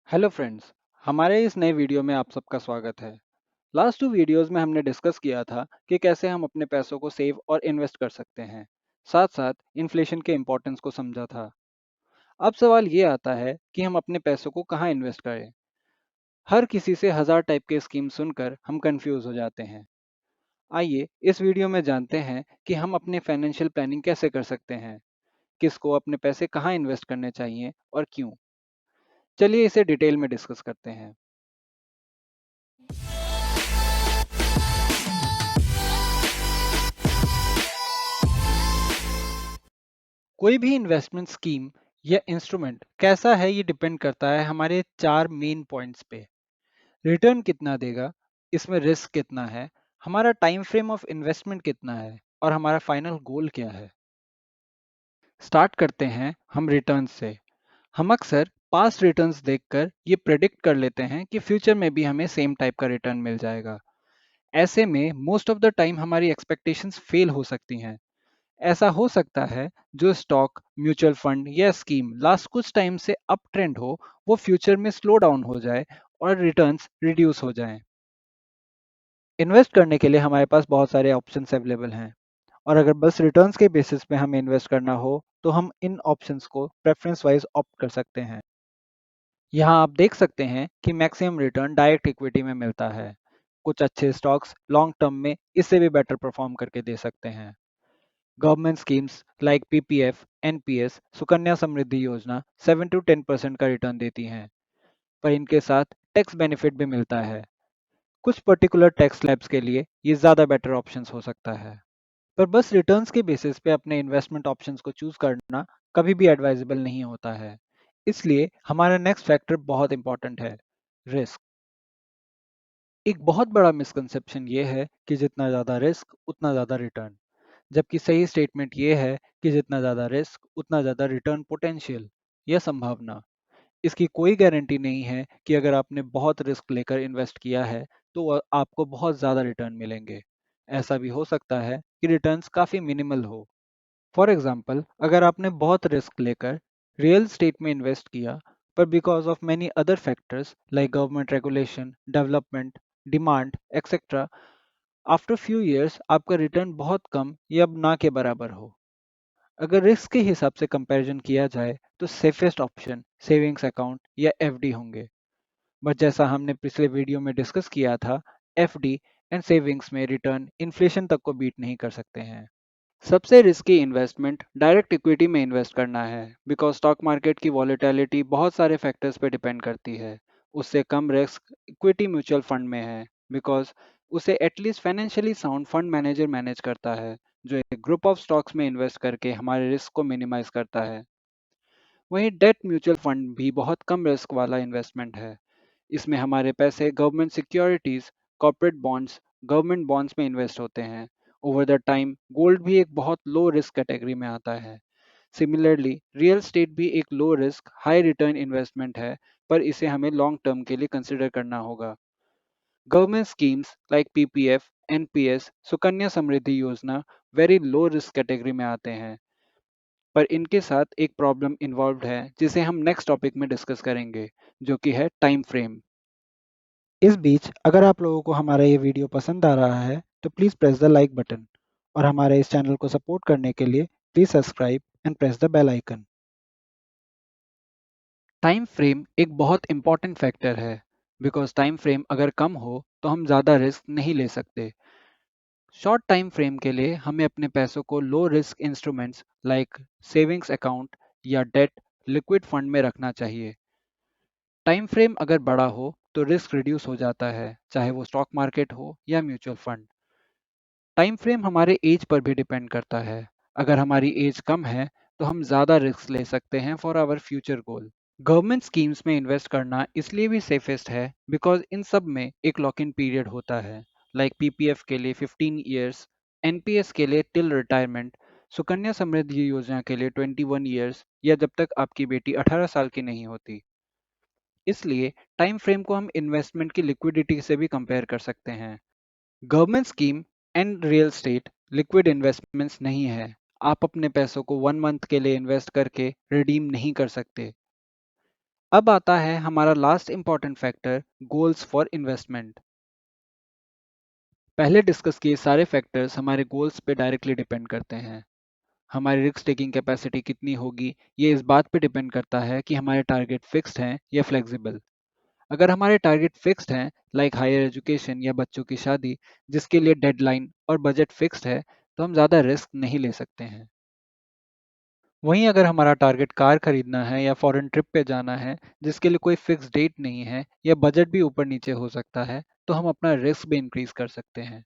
Hello friends. हमारे इस नए वीडियो में आप सबका स्वागत है। लास्ट 2 वीडियोस में हमने डिस्कस किया था कि कैसे हम अपने पैसों को सेव और इन्वेस्ट कर सकते हैं। साथ साथ इन्फ्लेशन के इम्पोर्टेंस को समझा था। अब सवाल ये आता है कि हम अपने पैसों को कहाँ इन्वेस्ट करें। हर किसी से हजार टाइप के स्कीम सुनकर हम कंफ्यूज हो जाते हैं। आइए इस वीडियो में जानते हैं कि हम अपने फाइनेंशियल प्लानिंग कैसे कर सकते हैं, किसको अपने पैसे कहाँ इन्वेस्ट करने चाहिए और क्यों। चलिए इसे डिटेल में डिस्कस करते हैं। कोई भी इन्वेस्टमेंट स्कीम या इंस्ट्रूमेंट कैसा है ये डिपेंड करता है हमारे 4 मेन पॉइंट्स पे। रिटर्न कितना देगा, इसमें रिस्क कितना है, हमारा टाइम फ्रेम ऑफ इन्वेस्टमेंट कितना है और हमारा फाइनल गोल क्या है। स्टार्ट करते हैं हम रिटर्न से। हम अक्सर पास्ट रिटर्न्स देखकर ये प्रेडिक्ट कर लेते हैं कि फ्यूचर में भी हमें सेम टाइप का रिटर्न मिल जाएगा। ऐसे में मोस्ट ऑफ द टाइम हमारी एक्सपेक्टेशंस फेल हो सकती हैं। ऐसा हो सकता है जो स्टॉक, म्यूचुअल फंड या स्कीम लास्ट कुछ टाइम से अप ट्रेंड हो, वो फ्यूचर में स्लो डाउन हो जाए और रिटर्न्स रिड्यूस हो जाएं। इन्वेस्ट करने के लिए हमारे पास बहुत सारे ऑप्शंस अवेलेबल हैं, और अगर बस रिटर्न्स के बेसिस पे हमें इन्वेस्ट करना हो तो हम इन ऑप्शंस को प्रेफरेंस वाइज ऑप्ट कर सकते हैं। यहाँ आप देख सकते हैं कि मैक्सिमम रिटर्न डायरेक्ट इक्विटी में मिलता है। कुछ अच्छे स्टॉक्स लॉन्ग टर्म में इससे भी बेटर परफॉर्म करके दे सकते हैं। Government schemes like PPF, NPS, Sukanya Samriddhi Yojana 7 to 10% का रिटर्न देती हैं, पर इनके साथ टैक्स बेनिफिट भी मिलता है। कुछ पर्टिकुलर टैक्स स्लैब्स के लिए ये ज़्यादा बेटर ऑप्शंस हो सकता है। पर बस रिटर्न्स के बेसिस पे अपने इन्वेस्टमेंट ऑप्शंस को चूज करना कभी भी एडवाइजेबल नहीं होता है। इसलिए हमारा नेक्स्ट फैक्टर बहुत इंपॉर्टेंट है, रिस्क। एक बहुत बड़ा मिसकंसेप्शन ये है कि जितना ज़्यादा रिस्क उतना ज़्यादा रिटर्न, जबकि सही स्टेटमेंट ये है कि जितना ज़्यादा रिस्क उतना ज़्यादा रिटर्न पोटेंशियल या संभावना। इसकी कोई गारंटी नहीं है कि अगर आपने बहुत रिस्क लेकर इन्वेस्ट किया है तो आपको बहुत ज़्यादा रिटर्न मिलेंगे। ऐसा भी हो सकता है कि रिटर्न्स काफ़ी मिनिमल हो। फॉर एग्जाम्पल, अगर आपने बहुत रिस्क लेकर रियल स्टेट में इन्वेस्ट किया, पर because of many other factors like government regulation, development, demand etcetera, after few years आपका रिटर्न बहुत कम या अब ना के बराबर हो। अगर रिस्क के हिसाब से कंपैरिजन किया जाए तो सेफेस्ट ऑप्शन सेविंग्स अकाउंट या एफडी होंगे। बट जैसा हमने पिछले वीडियो में डिस्कस किया था, एफडी एंड सेविंग्स में रिटर्न इन्फ्लेशन तक को बीट नहीं कर सकते हैं। सबसे रिस्की इन्वेस्टमेंट डायरेक्ट इक्विटी में इन्वेस्ट करना है, बिकॉज स्टॉक मार्केट की वॉलेटिलिटी बहुत सारे फैक्टर्स पर डिपेंड करती है। उससे कम रिस्क इक्विटी म्यूचुअल फंड में है, बिकॉज उसे at least financially sound fund manager manage करता है, जो एक ग्रुप ऑफ स्टॉक्स में इन्वेस्ट करके हमारे रिस्क को मिनिमाइज करता है। वहीं डेट म्यूचुअल फंड भी बहुत कम रिस्क वाला इन्वेस्टमेंट है। इसमें हमारे पैसे government securities, corporate bonds, government bonds में इन्वेस्ट होते हैं। ओवर द टाइम गोल्ड भी एक बहुत लो रिस्क कैटेगरी में आता है। सिमिलरली रियल स्टेट भी एक low risk high return investment है, पर इसे हमें लॉन्ग टर्म के लिए कंसिडर करना होगा। Government schemes like PPF, NPS, Sukanya Samriddhi Yojana very low risk category में आते हैं, पर इनके साथ एक प्रॉब्लम इन्वॉल्व है जिसे हम नेक्स्ट टॉपिक में डिस्कस करेंगे, जो कि है टाइम फ्रेम। इस बीच अगर आप लोगों को हमारा ये वीडियो पसंद आ रहा है तो please press the like button, और हमारे इस चैनल को सपोर्ट करने के लिए please subscribe and press the bell icon. Time frame एक बहुत इंपॉर्टेंट फैक्टर है, बिकॉज टाइम फ्रेम अगर कम हो तो हम ज़्यादा रिस्क नहीं ले सकते। शॉर्ट टाइम फ्रेम के लिए हमें अपने पैसों को low risk instruments like savings account या डेट लिक्विड फंड में रखना चाहिए। टाइम फ्रेम अगर बड़ा हो तो रिस्क रिड्यूस हो जाता है, चाहे वो स्टॉक मार्केट हो या म्यूचुअल फंड। टाइम फ्रेम हमारे एज पर भी डिपेंड करता है। अगर हमारी एज कम है तो हम ज़्यादा रिस्क ले सकते हैं for our future goal. Government schemes में इन्वेस्ट करना इसलिए भी सेफेस्ट है, बिकॉज इन सब में एक लॉक इन पीरियड होता है, लाइक पीपीएफ के लिए 15 ईयर्स, एनपीएस के लिए टिल रिटायरमेंट, सुकन्या समृद्धि योजना के लिए 21 ईयर्स, या जब तक आपकी बेटी 18 साल की नहीं होती। इसलिए टाइम फ्रेम को हम इन्वेस्टमेंट की लिक्विडिटी से भी कंपेयर कर सकते हैं। Government scheme and real estate liquid investments नहीं है। आप अपने पैसों को 1 मंथ के लिए इन्वेस्ट करके रिडीम नहीं कर सकते। अब आता है हमारा last important factor, goals for investment. पहले डिस्कस किए सारे फैक्टर्स हमारे गोल्स पे डायरेक्टली डिपेंड करते हैं। हमारी रिस्क टेकिंग कैपेसिटी कितनी होगी, ये इस बात पे डिपेंड करता है कि हमारे टारगेट फिक्स्ड हैं या फ्लेक्सिबल। अगर हमारे टारगेट फिक्स्ड हैं, लाइक हायर एजुकेशन या बच्चों की शादी, जिसके लिए डेडलाइन और बजट फिक्स्ड है, तो हम ज़्यादा रिस्क नहीं ले सकते हैं। वहीं अगर हमारा टारगेट कार खरीदना है या फॉरेन ट्रिप पे जाना है, जिसके लिए कोई फिक्स डेट नहीं है या बजट भी ऊपर नीचे हो सकता है, तो हम अपना रिस्क भी इंक्रीज कर सकते हैं।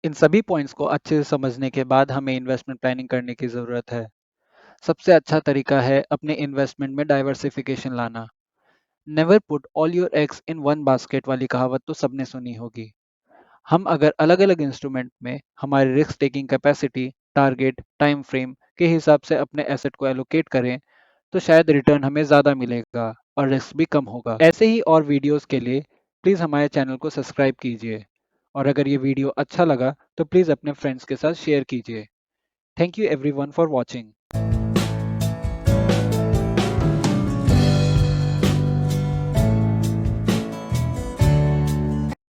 इन सभी पॉइंट्स को अच्छे से समझने के बाद हमें इन्वेस्टमेंट प्लानिंग करने की ज़रूरत है। सबसे अच्छा तरीका है अपने इन्वेस्टमेंट में डाइवर्सिफिकेशन लाना। Never put all your eggs in one basket वाली कहावत तो सबने सुनी होगी। हम अगर अलग अलग इंस्ट्रूमेंट में हमारी risk taking capacity, target, time frame के हिसाब से अपने एसेट को एलोकेट करें, तो शायद रिटर्न हमें ज़्यादा मिलेगा और रिस्क भी कम होगा। ऐसे ही और वीडियोस के लिए प्लीज़ हमारे चैनल को सब्सक्राइब कीजिए, और अगर ये वीडियो अच्छा लगा तो प्लीज़ अपने फ्रेंड्स के साथ शेयर कीजिए। Thank you everyone for watching.